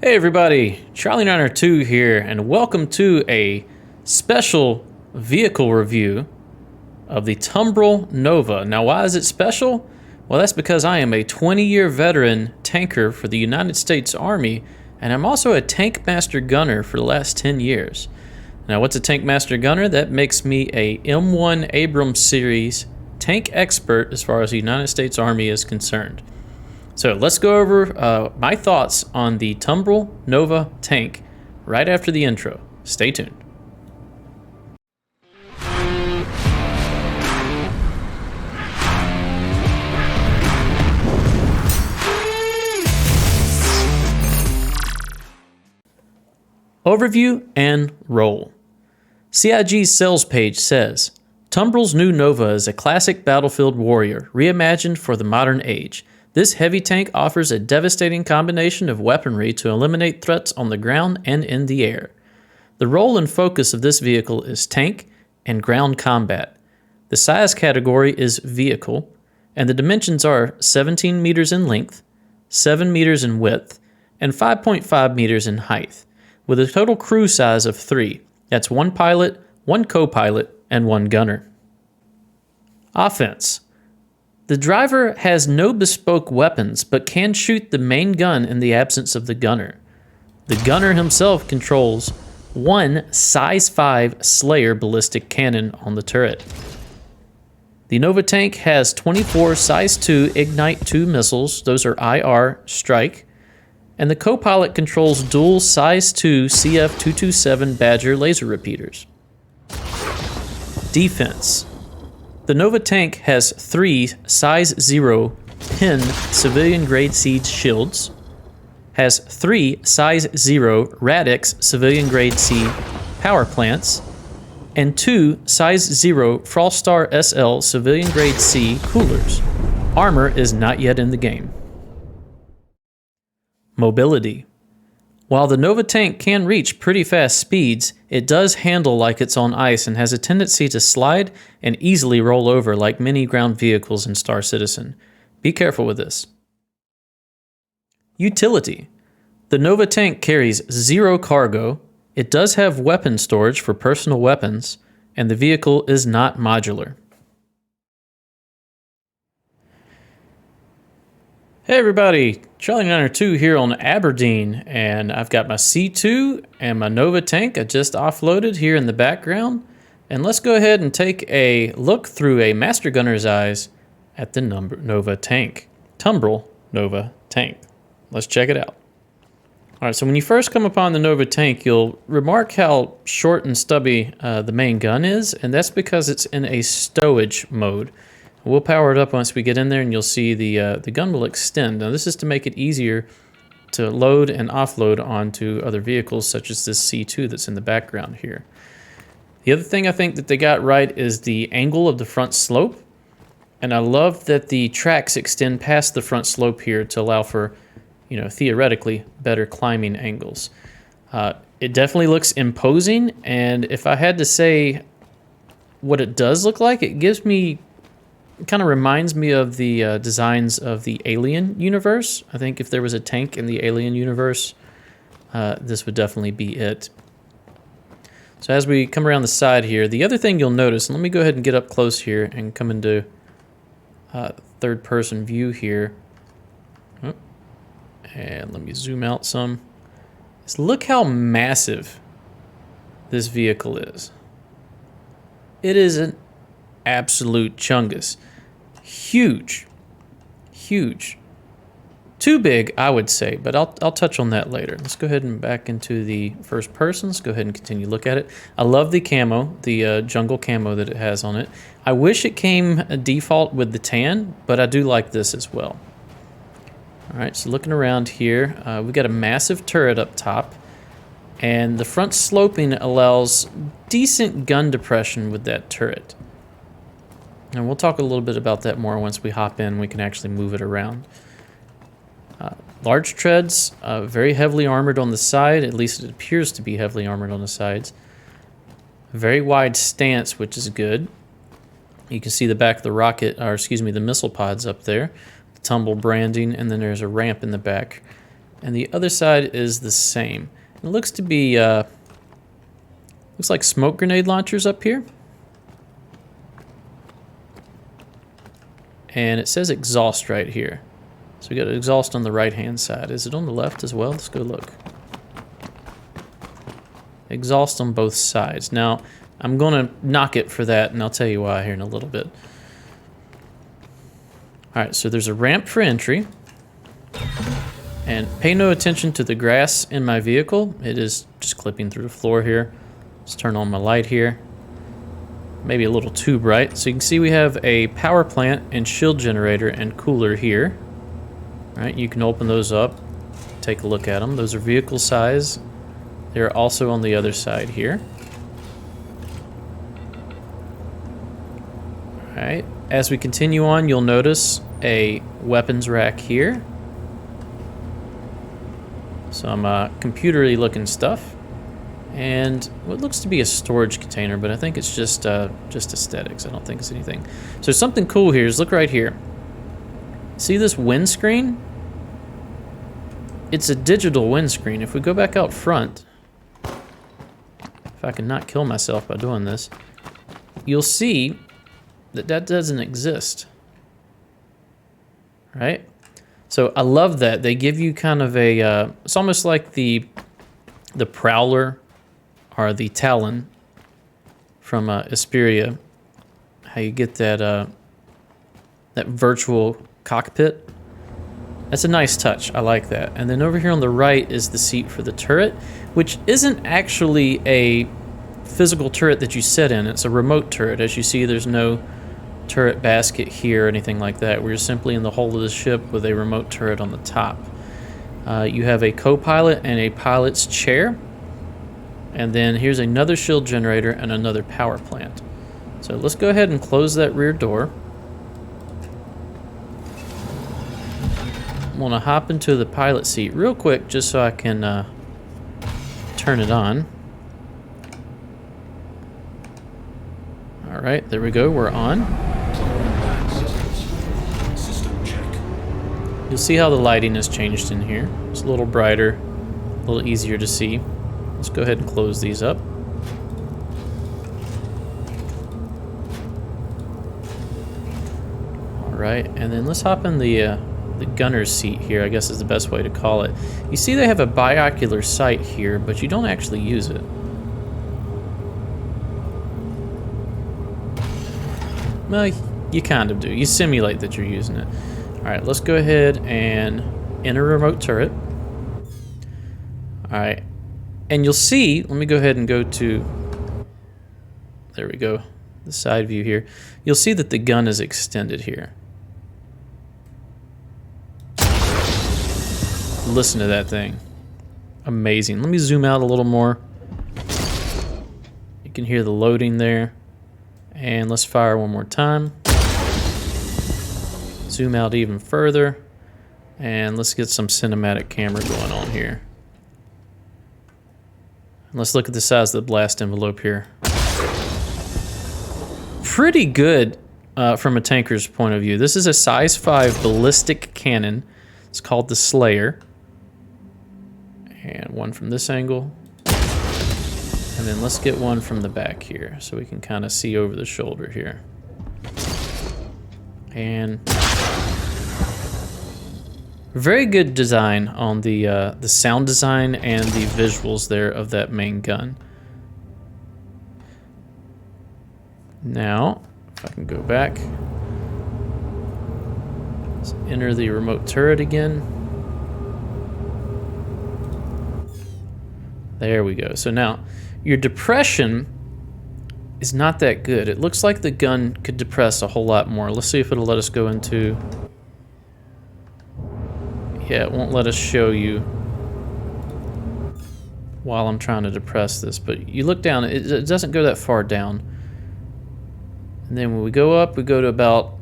Hey everybody, Charlie902 here, and welcome to a special vehicle review of the Tumbril Nova. Now, why is it special? Well, that's because I am a 20-year veteran tanker for the United States Army, and I'm also a tank master gunner for the last 10 years. Now, what's a tank master gunner? That makes me a M1 Abrams series tank expert as far as the United States Army is concerned. So let's go over my thoughts on the Tumbril Nova tank right after the intro. Stay tuned. Overview and roll. CIG's sales page says, Tumbril's new Nova is a classic battlefield warrior, reimagined for the modern age. This heavy tank offers a devastating combination of weaponry to eliminate threats on the ground and in the air. The role and focus of this vehicle is tank and ground combat. The size category is vehicle, and the dimensions are 17 meters in length, 7 meters in width, and 5.5 meters in height, with a total crew size of 3. That's 1 pilot, 1 co-pilot, and 1 gunner. Offense. The driver has no bespoke weapons, but can shoot the main gun in the absence of the gunner. The gunner himself controls 1 size 5 Slayer ballistic cannon on the turret. The Nova tank has 24 size 2 Ignite 2 missiles, those are IR strike, and the co-pilot controls dual size 2 CF227 Badger laser repeaters. Defense. The Nova tank has 3 size 0 pin civilian grade siege shields, has 3 size 0 Radix civilian grade C power plants, and 2 size 0 Froststar SL civilian grade C coolers. Armor is not yet in the game. Mobility. While the Nova tank can reach pretty fast speeds, it does handle like it's on ice and has a tendency to slide and easily roll over like many ground vehicles in Star Citizen. Be careful with this. Utility. The Nova tank carries 0 cargo, it does have weapon storage for personal weapons, and the vehicle is not modular. Hey everybody, Charlie902 here on Aberdeen, and I've got my C2 and my Nova tank I just offloaded here in the background. And let's go ahead and take a look through a Master Gunner's eyes at the Nova tank. Tumbril Nova tank. Let's check it out. Alright, so when you first come upon the Nova tank, you'll remark how short and stubby the main gun is, and that's because it's in a stowage mode. We'll power it up once we get in there, and you'll see the gun will extend. Now, this is to make it easier to load and offload onto other vehicles, such as this C2 that's in the background here. The other thing I think that they got right is the angle of the front slope, and I love that the tracks extend past the front slope here to allow for, theoretically better climbing angles. It definitely looks imposing, and if I had to say what it does look like, it kind of reminds me of the designs of the Alien universe. I think if there was a tank in the Alien universe, this would definitely be it. So as we come around the side here, the other thing you'll notice, and let me go ahead and get up close here and come into third-person view here. Oh, and let me zoom out some. Is look how massive this vehicle is. It is an absolute chungus. Huge. Too big, I would say, but I'll touch on that later. Let's go ahead and back into the first person. Let's go ahead and continue to look at it. I love the camo, the jungle camo that it has on it. I wish it came default with the tan, but I do like this as well. All right, so looking around here, we've got a massive turret up top, and the front sloping allows decent gun depression with that turret. And we'll talk a little bit about that more once we hop in. We can actually move it around. Large treads, very heavily armored on the side. At least it appears to be heavily armored on the sides. Very wide stance, which is good. You can see the back of the rocket, or excuse me, the missile pods up there. The Tumbril branding, and then there's a ramp in the back. and the other side is the same. It looks to be, looks like smoke grenade launchers up here. And it says exhaust right here. So we got exhaust on the right-hand side. Is it on the left as well? Let's go look. Exhaust on both sides. Now, I'm going to knock it for that, and I'll tell you why here in a little bit. All right, so there's a ramp for entry. And pay no attention to the grass in my vehicle. It is just clipping through the floor here. Let's turn on my light here. Maybe a little too bright. So you can see we have a power plant and shield generator and cooler here. All right, you can open those up, take a look at them. Those are vehicle size. They're also on the other side here. All right, as we continue on, you'll notice a weapons rack here. Some computery looking stuff. And what looks to be a storage container, but I think it's just aesthetics. I don't think it's anything. So something cool here is, look right here. See this windscreen? It's a digital windscreen. If we go back out front, if I can not kill myself by doing this, you'll see that that doesn't exist. Right? So I love that. They give you kind of a, it's almost like the Prowler or the Talon from Asperia. How you get that that virtual cockpit. That's a nice touch. I like that. And then over here on the right is the seat for the turret, which isn't actually a physical turret that you sit in. It's a remote turret. As you see, there's no turret basket here or anything like that. We're simply in the hull of the ship with a remote turret on the top. You have a co-pilot and a pilot's chair. And then here's another shield generator and another power plant. So let's go ahead and close that rear door. I'm gonna hop into the pilot seat real quick just so I can turn it on. All right, there we go, we're on. You'll see how the lighting has changed in here. It's a little brighter, a little easier to see. Let's go ahead and close these up. All right, and then let's hop in the gunner's seat here, I guess is the best way to call it. You see they have a binocular sight here, but you don't actually use it. Well, you kind of do. You simulate that you're using it. All right, let's go ahead and enter remote turret. All right, and you'll see, let me go ahead and go to, there we go, the side view here. You'll see that the gun is extended here. Listen to that thing. Amazing. Let me zoom out a little more. You can hear the loading there. And let's fire one more time. Zoom out even further. And let's get some cinematic camera going on here. And let's look at the size of the blast envelope here. Pretty good from a tanker's point of view. This is a size 5 ballistic cannon. It's called the Slayer. And one from this angle. And then let's get one from the back here so we can kind of see over the shoulder here. And very good design on the sound design and the visuals there of that main gun. Now, if I can go back, let's enter the remote turret again. There we go. So now, your depression is not that good. It looks like the gun could depress a whole lot more. Let's see if it'll let us go into... Yeah, it won't let us show you while I'm trying to depress this. But you look down, it doesn't go that far down. And then when we go up, we go to about,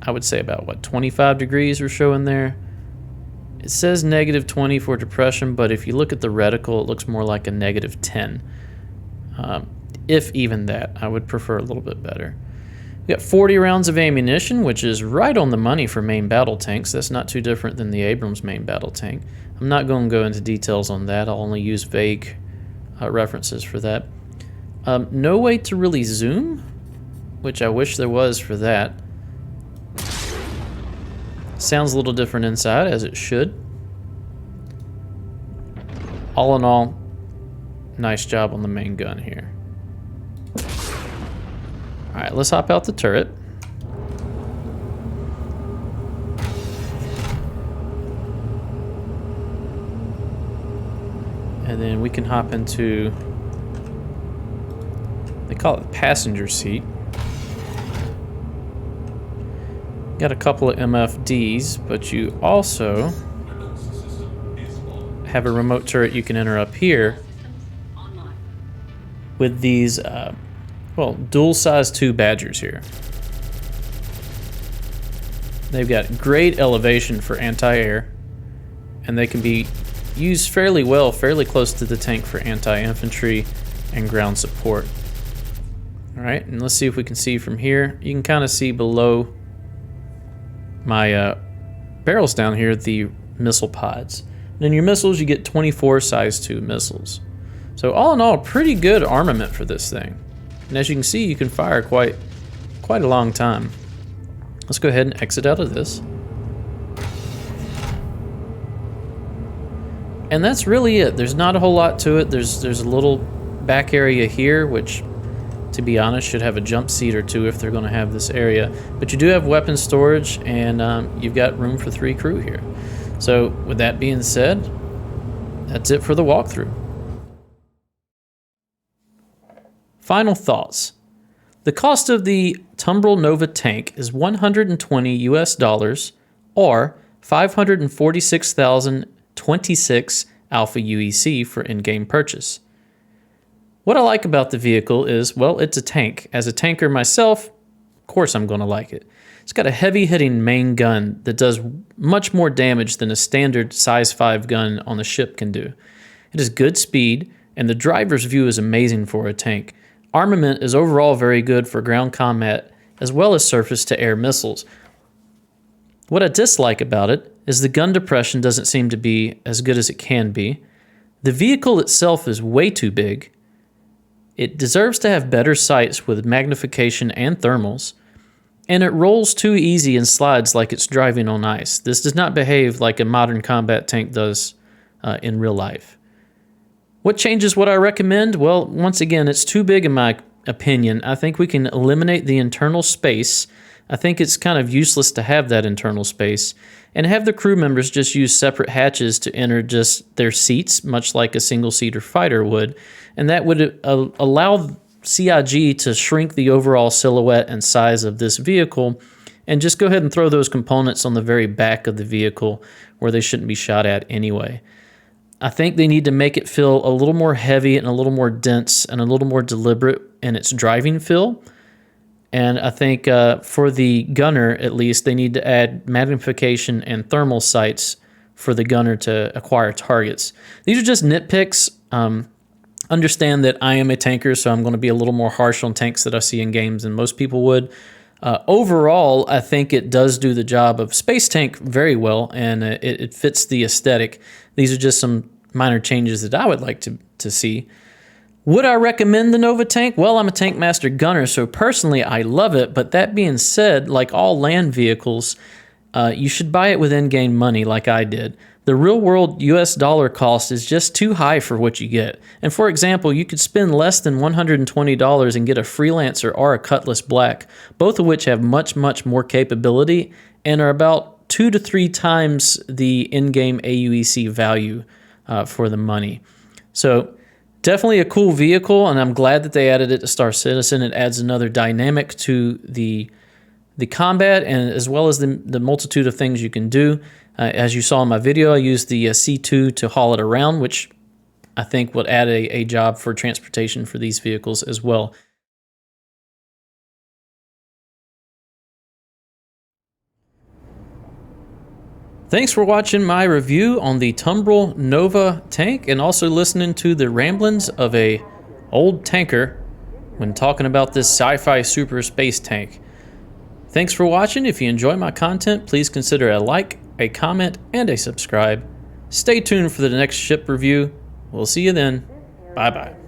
I would say about, what, 25 degrees we're showing there. It says -20 for depression, but if you look at the reticle, it looks more like a -10. If even that, I would prefer a little bit better. We got 40 rounds of ammunition, which is right on the money for main battle tanks. That's not too different than the Abrams main battle tank. I'm not going to go into details on that. I'll only use vague references for that. No way to really zoom, which I wish there was for that. Sounds a little different inside, as it should. All in all, nice job on the main gun here. Alright, let's hop out the turret. And then we can hop into, they call it the passenger seat. Got a couple of MFDs, but you also have a remote turret you can enter up here with these, well, dual-size 2 Badgers here. They've got great elevation for anti-air, and they can be used fairly well, fairly close to the tank for anti-infantry and ground support. Alright, and let's see if we can see from here. You can kind of see below my barrels down here the missile pods. And in your missiles, you get 24 size 2 missiles. So all in all, pretty good armament for this thing. And as you can see, you can fire quite a long time. Let's go ahead and exit out of this. And that's really it. There's not a whole lot to it. There's a little back area here, which, to be honest, should have a jump seat or 2 if they're going to have this area. But you do have weapon storage, and you've got room for 3 crew here. So with that being said, that's it for the walkthrough. Final thoughts. The cost of the Tumbril Nova tank is $120 US or 546,026 Alpha UEC for in-game purchase. What I like about the vehicle is, well, it's a tank. As a tanker myself, of course I'm going to like it. It's got a heavy-hitting main gun that does much more damage than a standard size 5 gun on the ship can do. It has good speed, and the driver's view is amazing for a tank. Armament is overall very good for ground combat, as well as surface-to-air missiles. What I dislike about it is the gun depression doesn't seem to be as good as it can be. The vehicle itself is way too big. It deserves to have better sights with magnification and thermals. And it rolls too easy and slides like it's driving on ice. This does not behave like a modern combat tank does in real life. What changes would I recommend? Well, once again, it's too big in my opinion. I think we can eliminate the internal space. I think it's kind of useless to have that internal space. And have the crew members just use separate hatches to enter just their seats, much like a single-seater fighter would. And that would allow CIG to shrink the overall silhouette and size of this vehicle, and just go ahead and throw those components on the very back of the vehicle where they shouldn't be shot at anyway. I think they need to make it feel a little more heavy and a little more dense and a little more deliberate in its driving feel. And I think for the gunner, at least, they need to add magnification and thermal sights for the gunner to acquire targets. These are just nitpicks. Understand that I am a tanker, so I'm going to be a little more harsh on tanks that I see in games than most people would. Overall, I think it does do the job of space tank very well, and it fits the aesthetic. These are just some minor changes that I would like to see. Would I recommend the Nova tank? Well, I'm a Tank Master gunner, so personally I love it, but that being said, like all land vehicles, you should buy it with in-game money like I did. The real-world US dollar cost is just too high for what you get. And for example, you could spend less than $120 and get a Freelancer or a Cutlass Black, both of which have much, much more capability and are about 2 to 3 times the in-game AUEC value for the money. So definitely a cool vehicle, and I'm glad that they added it to Star Citizen. It adds another dynamic to the combat, and as well as the multitude of things you can do. As you saw in my video, I used the C2 to haul it around, which I think would add a job for transportation for these vehicles as well. Thanks for watching my review on the Tumbril Nova tank, and also listening to the ramblings of a old tanker when talking about this sci-fi super space tank. Thanks for watching. If you enjoy my content, please consider a like, a comment, and a subscribe. Stay tuned for the next ship review. We'll see you then. Bye-bye.